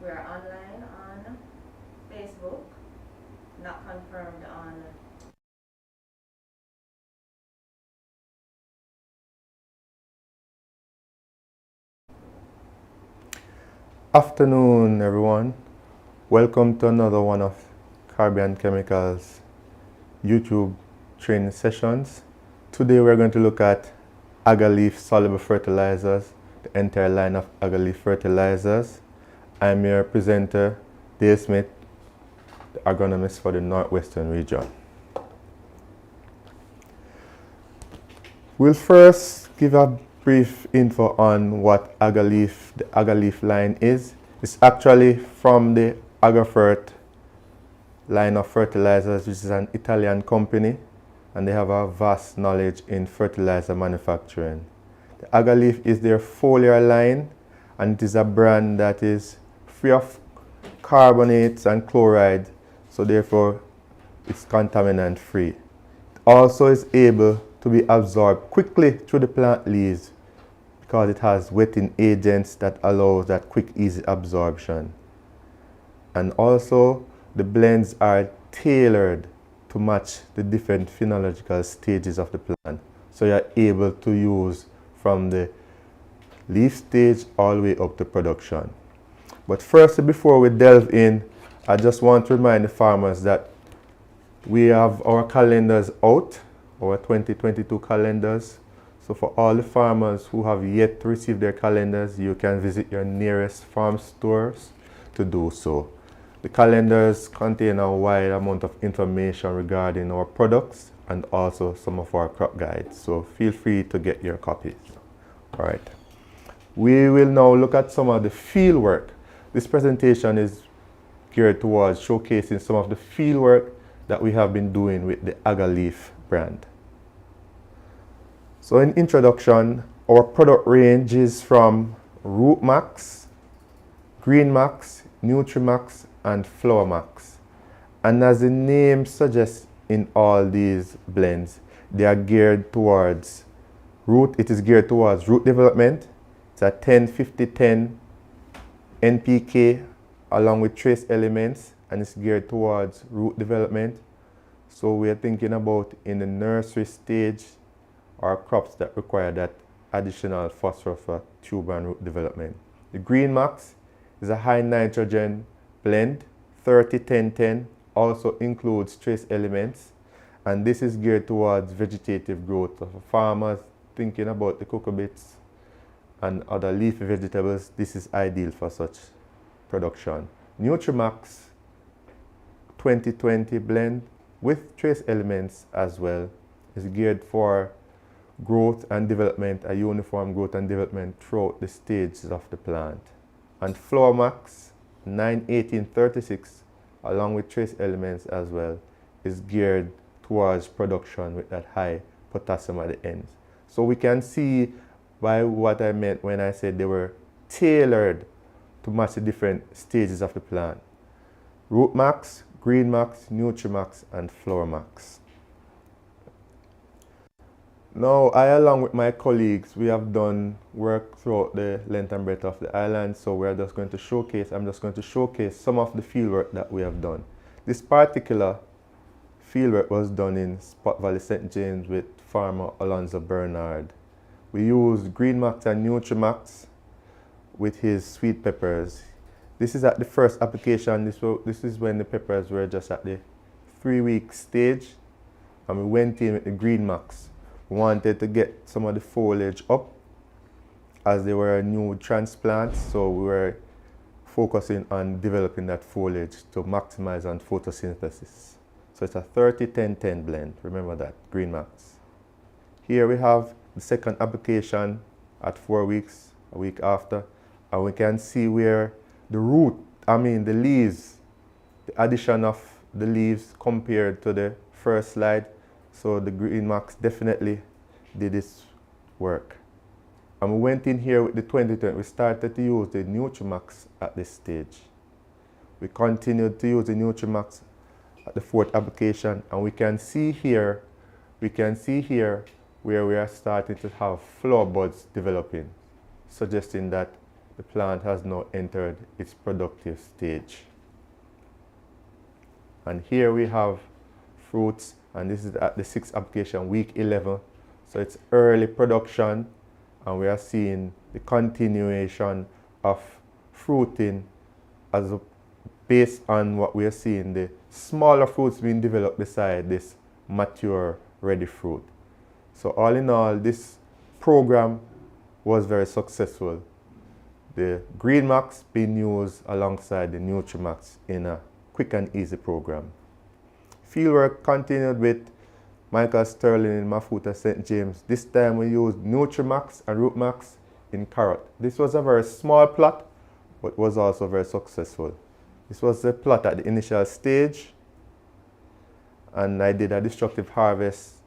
We are online on Facebook, not confirmed on Afternoon, everyone. Welcome to another one of Caribbean Chemicals YouTube training sessions. Today we're going to look at AGALEAF Soluble fertilizers, the entire line of AGALEAF fertilizers. I'm your presenter, Dave Smith, the agronomist for the Northwestern region. We'll first give a brief info on what AGALEAF, the AGALEAF line is. It's actually from the AGRAFERT line of fertilizers, which is an Italian company, and they have a vast knowledge in fertilizer manufacturing. The AGALEAF is their foliar line, and it is a brand that is free of carbonates and chloride, so therefore it's contaminant free. It also is able to be absorbed quickly through the plant leaves because it has wetting agents that allows that quick, easy absorption. And also the blends are tailored to match the different phenological stages of the plant. So you're able to use from the leaf stage all the way up to production. But first, before we delve in, I just want to remind the farmers that we have our calendars out, our 2022 calendars. So for all the farmers who have yet to receive their calendars, you can visit your nearest farm stores to do so. The calendars contain a wide amount of information regarding our products and also some of our crop guides. So feel free to get your copies. All right. We will now look at some of the field work. This presentation is geared towards showcasing some of the field work that we have been doing with the AGALEAF brand. So in introduction, our product range is from Root Max, Green Max, Nutrimax, and Flower Max. And as the name suggests, in all these blends, they are geared towards root. It is geared towards root development. It's a 10-50-10 NPK along with trace elements, and it's geared towards root development. So we are thinking about in the nursery stage or crops that require that additional phosphorus for tube and root development. The Green Max is a high nitrogen blend, 30-10-10, also includes trace elements, and this is geared towards vegetative growth. So for farmers thinking about the cucurbits and other leafy vegetables, this is ideal for such production. Nutrimax 20-20 blend with trace elements as well is geared for growth and development, a uniform growth and development throughout the stages of the plant. And Flower Max 9-18-36 along with trace elements as well is geared towards production with that high potassium at the ends. So we can see by what I meant when I said they were tailored to match the different stages of the plant. Root Max, Green Max, Nutrimax, and Flower Max. Now, I along with my colleagues, we have done work throughout the length and breadth of the island, so I'm just going to showcase some of the field work that we have done. This particular field work was done in Spot Valley, St. James with farmer Alonzo Bernard. We used Green Max and Nutrimax with his sweet peppers. This is at the first application. This is when the peppers were just at the 3-week stage, and we went in with the Green Max. We wanted to get some of the foliage up as they were new transplants, so we were focusing on developing that foliage to maximize on photosynthesis. So it's a 30-10-10 blend, remember that, Green Max. Here we have the second application at 4 weeks, a week after, and we can see where the leaves, the addition of the leaves compared to the first slide. So the Green Max definitely did its work. And we went in here with the 2020. We started to use the Nutrimax at this stage. We continued to use the Nutrimax at the 4th application, and we can see here where we are starting to have flower buds developing, suggesting that the plant has now entered its productive stage. And here we have fruits, and this is at the 6th application, week 11. So it's early production, and we are seeing the continuation of fruiting based on what we are seeing, the smaller fruits being developed beside this mature, ready fruit. So all in all, this program was very successful. The GreenMax being used alongside the NutriMax in a quick and easy program. Fieldwork continued with Michael Sterling in Mafuta St. James. This time we used NutriMax and RootMax in carrot. This was a very small plot, but was also very successful. This was the plot at the initial stage, and I did a destructive harvest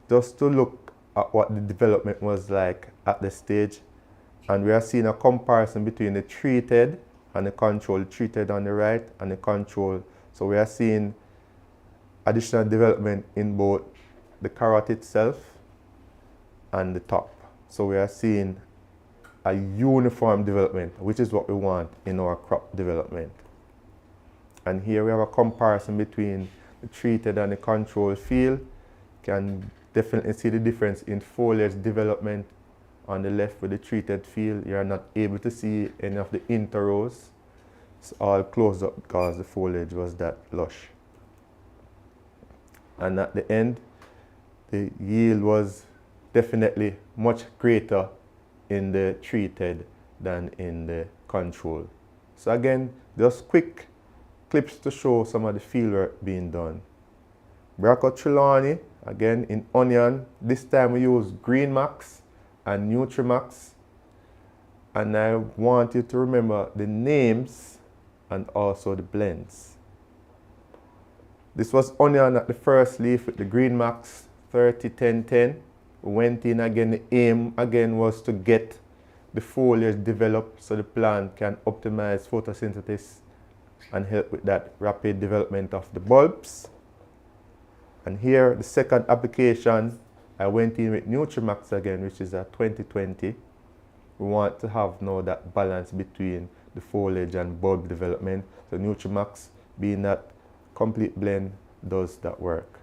just to look at what the development was like at the stage. And we are seeing a comparison between the treated and the control, treated on the right and the control. So we are seeing additional development in both the carrot itself and the top. So we are seeing a uniform development, which is what we want in our crop development. And here we have a comparison between the treated and the control field. Can definitely see the difference in foliage development. On the left with the treated field, you are not able to see any of the interrows. It's all closed up because the foliage was that lush. And at the end, the yield was definitely much greater in the treated than in the control. So again, just quick clips to show some of the fieldwork being done. Brachytrelawney, again in onion. This time we use GreenMax and NutriMax. And I want you to remember the names and also the blends. This was onion at the first leaf with the GreenMax 30-10-10. We went in again, the aim again was to get the foliage developed so the plant can optimize photosynthesis and help with that rapid development of the bulbs. And here, the second application, I went in with NutriMax again, which is a 20-20. We want to have now that balance between the foliage and bulb development. So NutriMax, being that complete blend, does that work.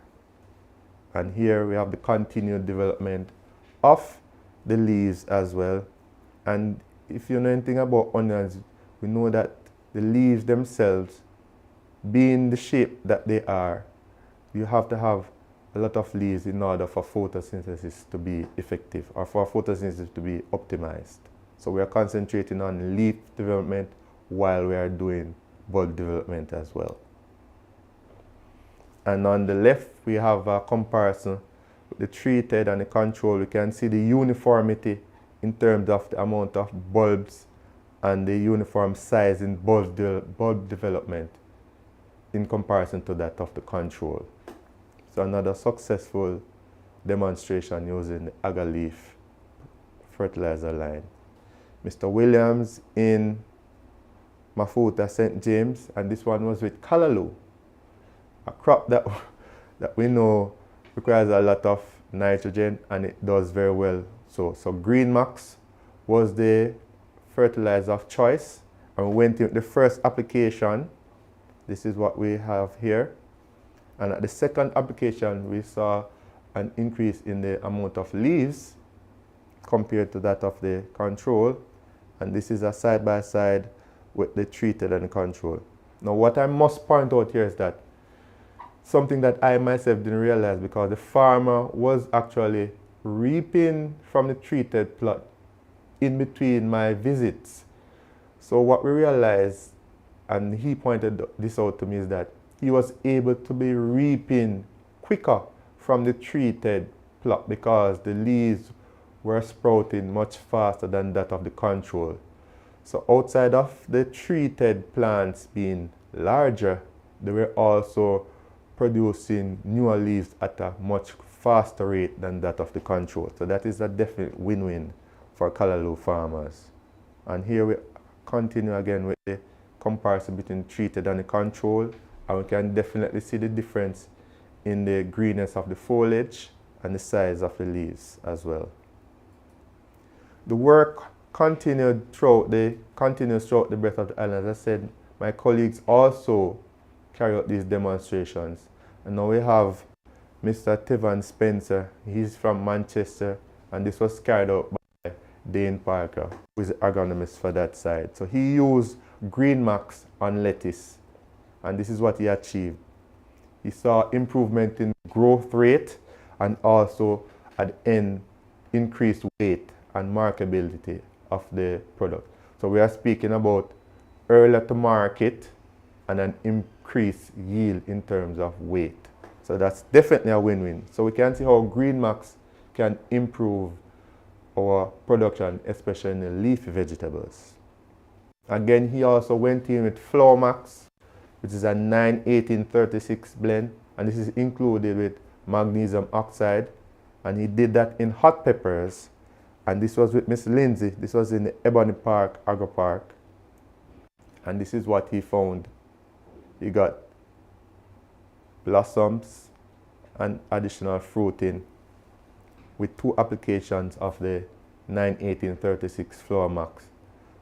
And here we have the continued development of the leaves as well. And if you know anything about onions, we know that the leaves themselves, being the shape that they are, you have to have a lot of leaves in order for photosynthesis to be effective or for photosynthesis to be optimized. So we are concentrating on leaf development while we are doing bulb development as well. And on the left, we have a comparison with the treated and the control. We can see the uniformity in terms of the amount of bulbs and the uniform size in bulb development in comparison to that of the control. So another successful demonstration using the AGALEAF fertilizer line. Mr. Williams in Mafuta St. James, and this one was with Callaloo, a crop that we know requires a lot of nitrogen, and it does very well. So GreenMax was the fertilizer of choice, and we went in the first application. This is what we have here. And at the second application, we saw an increase in the amount of leaves compared to that of the control. And this is a side-by-side with the treated and the control. Now, what I must point out here is that something that I myself didn't realize, because the farmer was actually reaping from the treated plot in between my visits. So what we realized, and he pointed this out to me, is that he was able to be reaping quicker from the treated plot because the leaves were sprouting much faster than that of the control. So outside of the treated plants being larger, they were also producing newer leaves at a much faster rate than that of the control. So that is a definite win-win for Callaloo farmers. And here we continue again with the comparison between treated and the control, and we can definitely see the difference in the greenness of the foliage and the size of the leaves as well. The work continues throughout the breadth of the island. As I said, my colleagues also carry out these demonstrations. And now we have Mr. Tevan Spencer. He's from Manchester, and this was carried out by Dane Parker, who is the agronomist for that side. So he used Green Max on lettuce, and this is what he achieved. He saw improvement in growth rate and also at the end increased weight and marketability of the product. So we are speaking about earlier to market and an increased yield in terms of weight. So that's definitely a win-win. So we can see how Green Max can improve our production, especially in the leafy vegetables. Again, he also went in with Flour Max, which is a 9-18-36 blend, and this is included with magnesium oxide, and he did that in hot peppers, and this was with Miss Lindsay. This was in the Ebony Park, Agro Park, and this is what he found. He got blossoms and additional fruiting with 2 applications of the 9-18-36 Flour Max.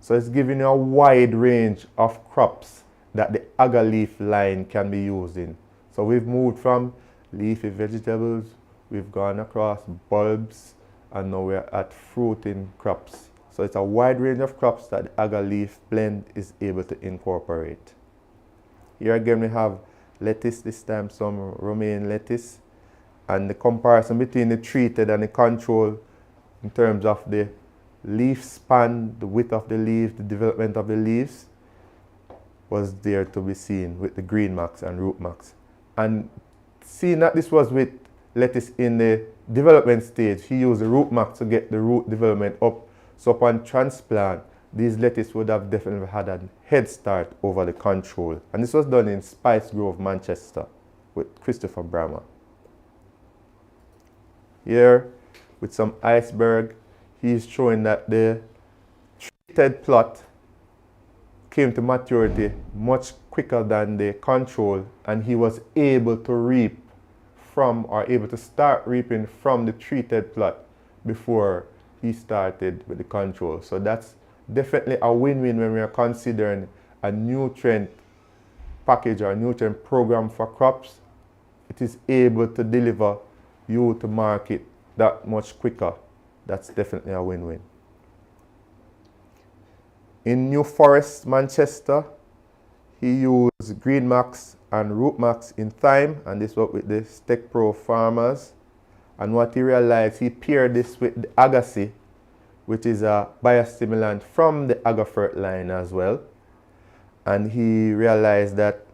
So it's giving you a wide range of crops that the AGALEAF line can be used in. So we've moved from leafy vegetables, we've gone across bulbs, and now we're at fruiting crops. So it's a wide range of crops that the AGALEAF blend is able to incorporate. Here again we have lettuce, this time some romaine lettuce, and the comparison between the treated and the control in terms of the leaf span, the width of the leaf, the development of the leaves was there to be seen with the Green Max and Root Max. And seeing that this was with lettuce in the development stage, he used the Root Max to get the root development up. So upon transplant, these lettuce would have definitely had a head start over the control. And this was done in Spice Grove, Manchester, with Christopher Brammer. Here, with some iceberg, he's showing that the treated plot came to maturity much quicker than the control, and he was able to reap from, or able to start reaping from the treated plot before he started with the control. So that's definitely a win-win when we are considering a nutrient package or a nutrient program for crops. It is able to deliver you to market that much quicker. That's definitely a win-win. In New Forest, Manchester, he used Green Max and Root Max in thyme, and this was with the Stec Pro farmers. And what he realized, he paired this with the Agassiz, which is a biostimulant from the Agrofert line as well. And he realized that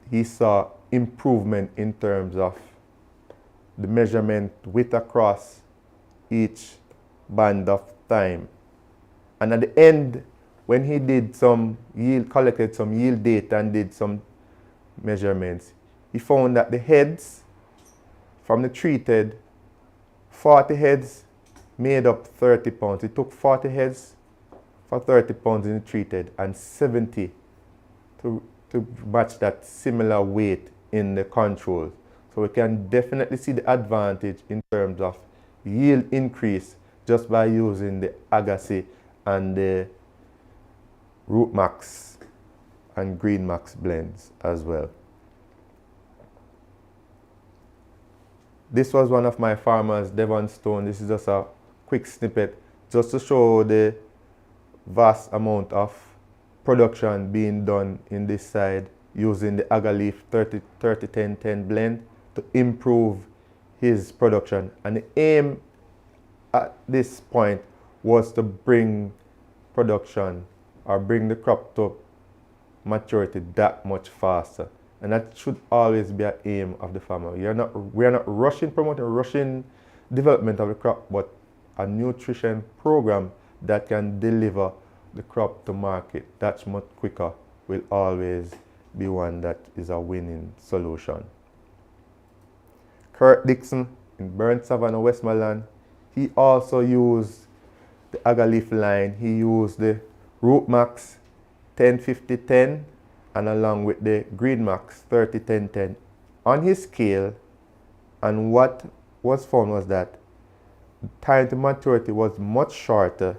he saw improvement in terms of the measurement width across each band of thyme. And at the end, when he did some yield, collected some yield data and did some measurements, he found that the heads from the treated, 40 heads made up 30 pounds. He took 40 heads for 30 pounds in the treated and 70 to match that similar weight in the control. So we can definitely see the advantage in terms of yield increase just by using the Agassiz and the Root Max and Green Max blends as well. This was one of my farmers, Devon Stone. This is just a quick snippet just to show the vast amount of production being done in this side using the AGALEAF 30-10-10 blend to improve his production. And the aim at this point was to bring production or bring the crop to maturity that much faster. And that should always be an aim of the farmer. We are not rushing development of the crop, but a nutrition program that can deliver the crop to market that much quicker will always be one that is a winning solution. Kurt Dixon in Burnt Savannah, Westmoreland, he also used the AGALEAF line. He used the Root Max 10-50-10 and along with the Green Max 30-10-10 on his scale, and what was found was that time to maturity was much shorter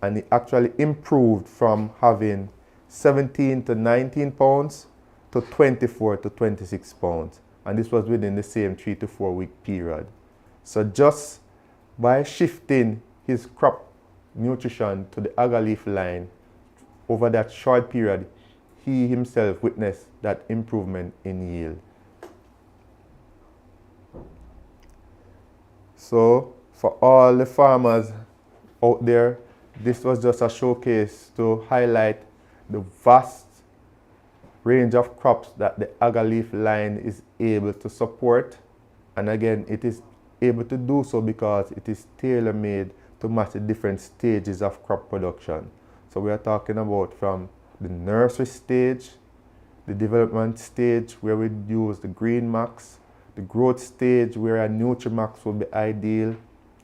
and it actually improved from having 17 to 19 pounds to 24 to 26 pounds. And this was within the same 3 to 4 week period. So just by shifting his crop nutrition to the AGALEAF line over that short period, he himself witnessed that improvement in yield. So for all the farmers out there, this was just a showcase to highlight the vast range of crops that the AGALEAF line is able to support. And again, it is able to do so because it is tailor-made to match the different stages of crop production. So we are talking about from the nursery stage, the development stage where we use the Green Max, the growth stage where a Nutri-Max would be ideal,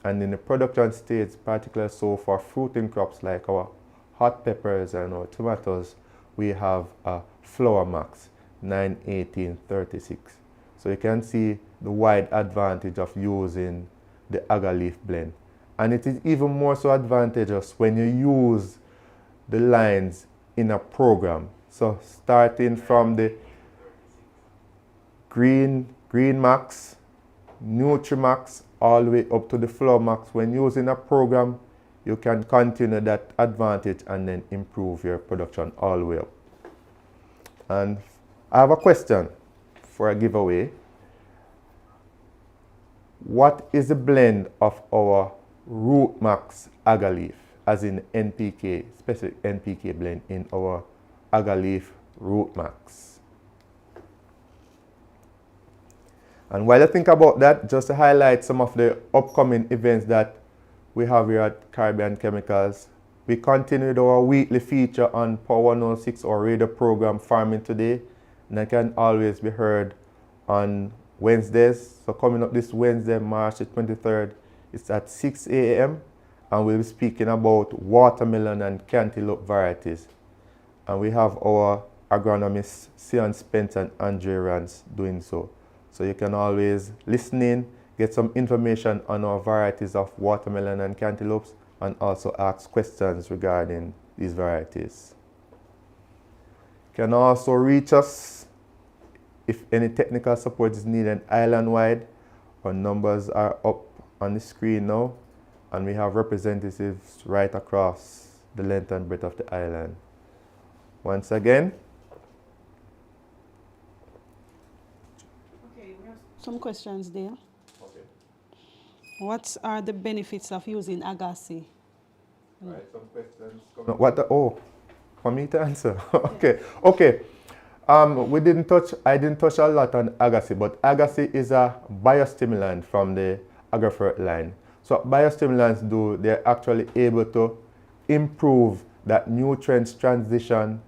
and in the production stage, particularly so for fruiting crops like our hot peppers and our tomatoes, we have a Flower Max 91836. So you can see the wide advantage of using the AGALEAF blend. And it is even more so advantageous when you use the lines in a program. So starting from the Green Max, Nutri-Max, all the way up to the Flower Max. When using a program, you can continue that advantage and then improve your production all the way up. And I have a question for a giveaway. What is the blend of our Root Max AGALEAF, as in NPK, specific NPK blend in our AGALEAF Root Max? And while I think about that, just to highlight some of the upcoming events that we have here at Caribbean Chemicals, we continued our weekly feature on Power 106, our radio program Farming Today, and that can always be heard on Wednesdays. So coming up this Wednesday, March the 23rd, it's at 6 a.m. and we'll be speaking about watermelon and cantaloupe varieties. And we have our agronomists, Sian Spence and Andre Rance, doing so. So you can always listen in, get some information on our varieties of watermelon and cantaloupes, and also ask questions regarding these varieties. You can also reach us if any technical support is needed island-wide. Our numbers are up on the screen now, and we have representatives right across the length and breadth of the island. Once again, some questions there. okay. What are the benefits of using Agassiz? Right, some questions coming. What the, oh, for me to answer. Okay. I didn't touch a lot on Agassiz, but Agassiz is a biostimulant from the AgroFert line. So what biostimulants do, they're actually able to improve that nutrients transition,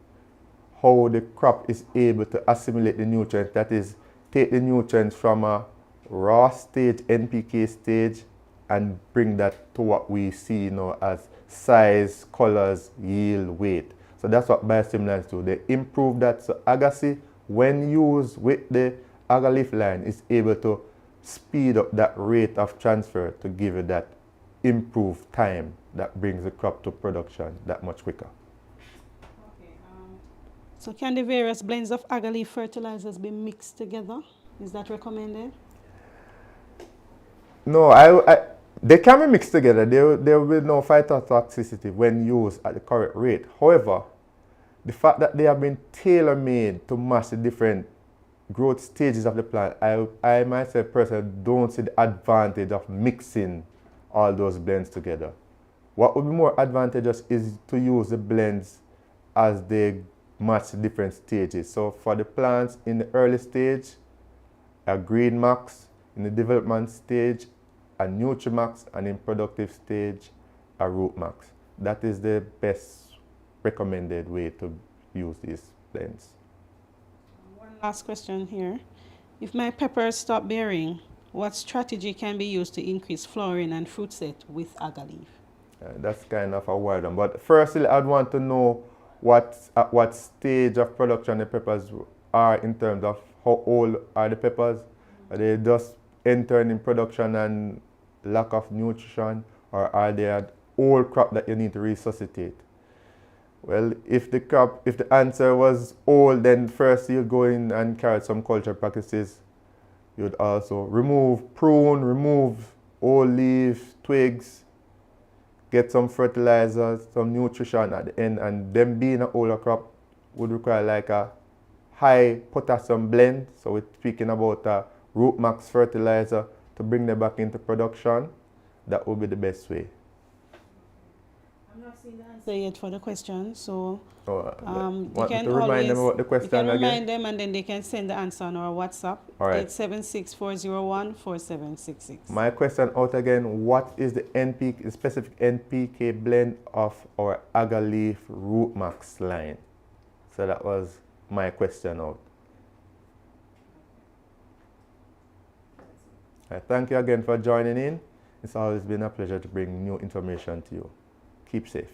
how the crop is able to assimilate the nutrients, that is, take the nutrients from a raw stage, NPK stage, and bring that to what we see now as size, colors, yield, weight. So that's what biostimulants do. They improve that. So Agassiz, when used with the AGALEAF line, is able to speed up that rate of transfer to give you that improved time that brings the crop to production that much quicker. So can the various blends of AGALEAF fertilizers be mixed together? Is that recommended? No, they can be mixed together. There will be no phytotoxicity when used at the correct rate. However, the fact that they have been tailor-made to match the different growth stages of the plant, I myself personally don't see the advantage of mixing all those blends together. What would be more advantageous is to use the blends as they match the different stages. So for the plants in the early stage, a Green Max; in the development stage, a Nutri-Max; and in productive stage, a Root Max. That is the best recommended way to use these blends. One last question here. If my peppers stop bearing, what strategy can be used to increase flowering and fruit set with AGALEAF? That's kind of a wild one. But firstly, I'd want to know at what stage of production the peppers are in terms of how old are the peppers. Are they just entering in production and lack of nutrition, or are they old crop that you need to resuscitate? Well, if the answer was old, then first you'd go in and carry out some culture practices. You'd also prune, remove old leaves, twigs, get some fertilizers, some nutrition at the end, and them being an older crop would require like a high potassium blend. So we're speaking about a root max fertilizer to bring them back into production. That would be the best way. I'm not seeing the answer yet for the question, so Want you me can to remind them about the question you can again? remind them, and then they can send the answer on our WhatsApp, All right. 876-401-4766. My question out again, what is the specific NPK blend of our AGALEAF Root Max line? So that was my question out. I thank you again for joining in. It's always been a pleasure to bring new information to you. Keep safe.